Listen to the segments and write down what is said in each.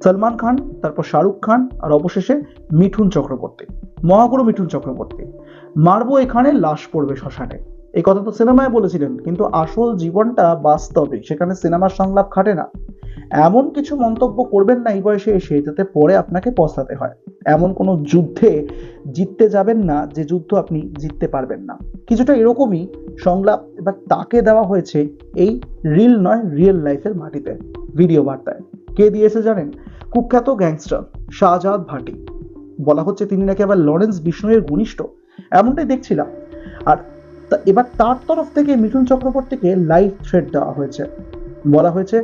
সলমান খান, তারপর শাহরুখ খান, আর অবশেষে মিঠুন চক্রবর্তী, মহাগুরু মিঠুন চক্রবর্তী। মারবো এখানে, লাশ পড়বে শ্মশানে, এই কথা তো সিনেমায় বলেছিলেন, কিন্তু আসল জীবনটা বাস্তবে, সেখানে সিনেমার সংলাপ খাটে না। এমন কিছু মন্তব্য করবেন না এই বয়সে এসে যাতে পরে আপনাকে পস্তাতে হয়। এমন কোনো যুদ্ধে জিততে যাবেন না যে যুদ্ধ আপনি জিততে পারবেন না। কিছুটা এরকমই সংলাপ এবার তাকে দেওয়া হয়েছে এই রিল নয় রিয়েল লাইফের মাটিতে, ভিডিও বার্তায়। কে দিয়েছে জানেন? কুখ্যাত গ্যাংস্টার শাহজাদ ভাটি। বলা হচ্ছে তিনি নাকি আবার লরেন্স বিষ্ণুয়ের ঘনিষ্ঠ, এমনটাই দেখছিলাম। আর এবার তার তরফ থেকে মিঠুন চক্রবর্তীকে লাইভ থ্রেট দেওয়া হয়েছে। বলা হয়েছে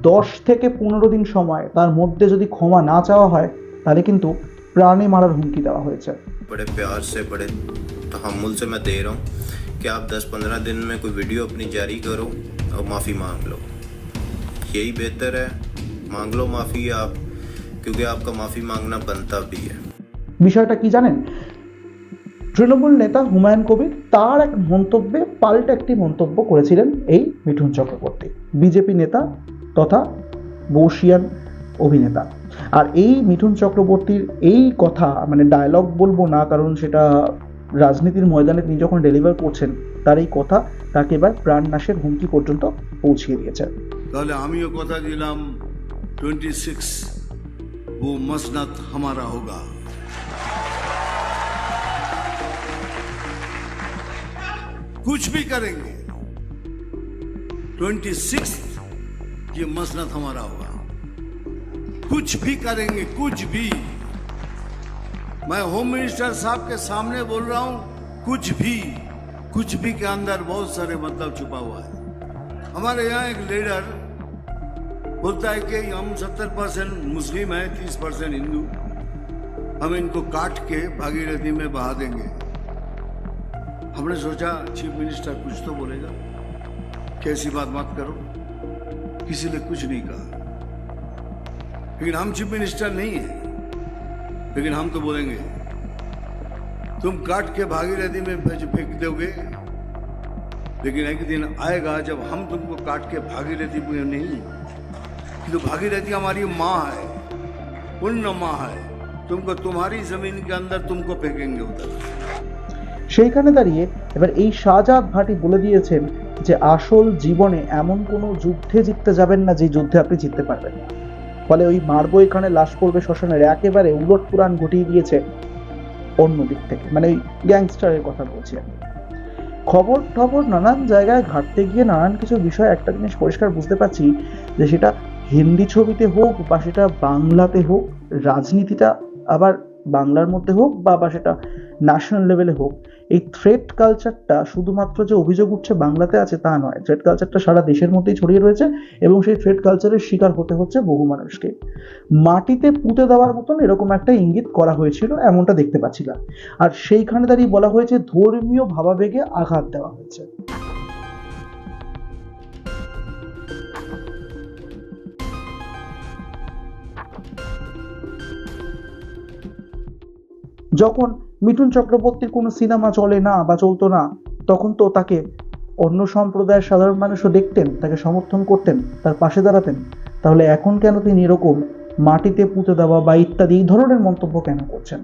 10 থেকে 15 দিন সময়, তার মধ্যে যদি ক্ষমা না চাওয়া হয় তাহলে কিন্তু প্রাণে মারার হুমকি দেওয়া হয়েছে। बड़े प्यार से बड़े तहम्मुल से मैं दे रहा हूँ कि आप 10-15 दिन में कोई वीडियो अपनी जारी करो और माफ़ी मांग लो, यही बेहतर है। मांग लो माफ़ी आप, क्योंकि आपका माफ़ी मांगना बनता भी है। বিষয়টা কি জানেন? তৃণমূল নেতা হুমায়ুন কবির তার এক মন্তব্যে পাল্টা একটি মন্তব্য করেছিলেন এই মিঠুন চক্রবর্তী, বিজেপি নেতা তথা বর্ষিয়ান অভিনেতা। আর এই মিঠুন চক্রবর্তীর এই কথা, মানে ডায়লগ বলবো না কারণ সেটা রাজনীতির ময়দানে তিনি যখন ডেলিভার করছেন, তার এই কথা তাকে এবার প্রাণনাশের হুমকি পর্যন্ত পৌঁছিয়ে দিয়েছে। তাহলে আমিও কথা দিলাম 26 वो मसनद हमारा होगा। कुछ भी करेंगे 26 ये मसनद हमारा होगा। कुछ भी करेंगे, कुछ भी। मैं होम मिनिस्टर साहब के सामने बोल रहा हूं, कुछ भी के अंदर बहुत सारे मतलब छुपा हुआ है। हमारे यहाँ एक लीडर बोलता है कि हम 70% मुस्लिम है, 30% हिंदू, हम इनको काट के भागीरथी में बहा देंगे। हमने सोचा चीफ मिनिस्टर कुछ तो बोलेगा, कैसी बात मत करो, किसी ने कुछ नहीं कहा। लेकिन हम चीफ मिनिस्टर नहीं है, लेकिन हम तो बोलेंगे तुम काट के भागीरथी में फेंक दोगे, लेकिन एक दिन आएगा जब हम तुमको काट के भागीरथी में नहीं, तो भागीरथी हमारी माँ है, पुण्य माँ है, तुमको तुम्हारी जमीन के अंदर तुमको फेंकेंगे उधर। সেইখানে দাঁড়িয়ে এবার এই শাহজাদ ভাটি বলে দিয়েছেন যে আসল জীবনে এমন কোনো যুদ্ধে জিততে যাবেন না যে যুদ্ধে আপনি জিততে পারবেন না। ফলে ওই মারবো এখানে, লাশ পড়বে শ্মশানের একেবারে উলট পুরাণ ঘটিয়ে দিয়েছে অন্য দিক থেকে, মানে ওই গ্যাংস্টারের কথা বলছি আমি। খবর নানান জায়গায় ঘাটতে গিয়ে নানান কিছু বিষয় একটা জিনিস পরিষ্কার বুঝতে পারছি, যে সেটা হিন্দি ছবিতে হোক বা সেটা বাংলাতে হোক, রাজনীতিটা আবার বাংলার মধ্যে হোক বা সেটা ন্যাশনাল লেভেলে হোক, এই থ্রেট কালচারটা শুধুমাত্র যে অভিযোগ উঠছে বাংলাতে আছে তা নয়, থ্রেট কালচারটা সারা দেশের মধ্যেই ছড়িয়ে রয়েছে এবং সেই থ্রেট কালচারের শিকার হতে হচ্ছে বহু মানুষকে। মাটিতে পুঁতে দেওয়ার মতন এরকম একটা ইঙ্গিত করা হয়েছিল, এমনটা দেখতে পাচ্ছিলাম। আর সেইখানে দাঁড়িয়ে বলা হয়েছে ধর্মীয় ভাবাবেগে আঘাত দেওয়া হয়েছে। যখন মিঠুন চক্রবর্তীর কোনো সিনেমা চলে না বা চলতো না, তখন তো তাকে অন্য সম্প্রদায়ের সাধারণ মানুষও দেখতেন, তাকে সমর্থন করতেন, তার পাশে দাঁড়াতেন। তাহলে এখন কেন তিনি এরকম মাটিতে পুঁতে দেওয়া বা ইত্যাদি এই ধরনের মন্তব্য কেন করছেন?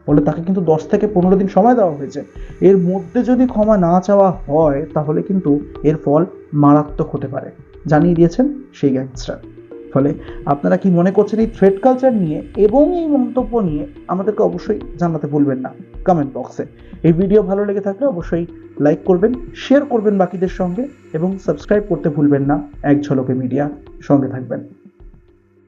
বলে তাকে কিন্তু 10 থেকে 15 দিন সময় দেওয়া হয়েছে। এর মধ্যে যদি ক্ষমা না চাওয়া হয় তাহলে কিন্তু এর ফল মারাত্মক হতে পারে, জানিয়ে দিয়েছেন সেই গ্যাংস্টার। ফলে আপনারা কি মনে করছেন এই থ্রেট কালচার নিয়ে এবং এই মন্তব্য নিয়ে? আমাদেরকে অবশ্যই জানাতে ভুলবেন না কমেন্ট বক্সে। এই ভিডিও ভালো লেগে থাকলে অবশ্যই লাইক করবেন, শেয়ার করবেন বাকিদের সঙ্গে এবং সাবস্ক্রাইব করতে ভুলবেন না। এক ঝলকে মিডিয়া, সঙ্গে থাকবেন।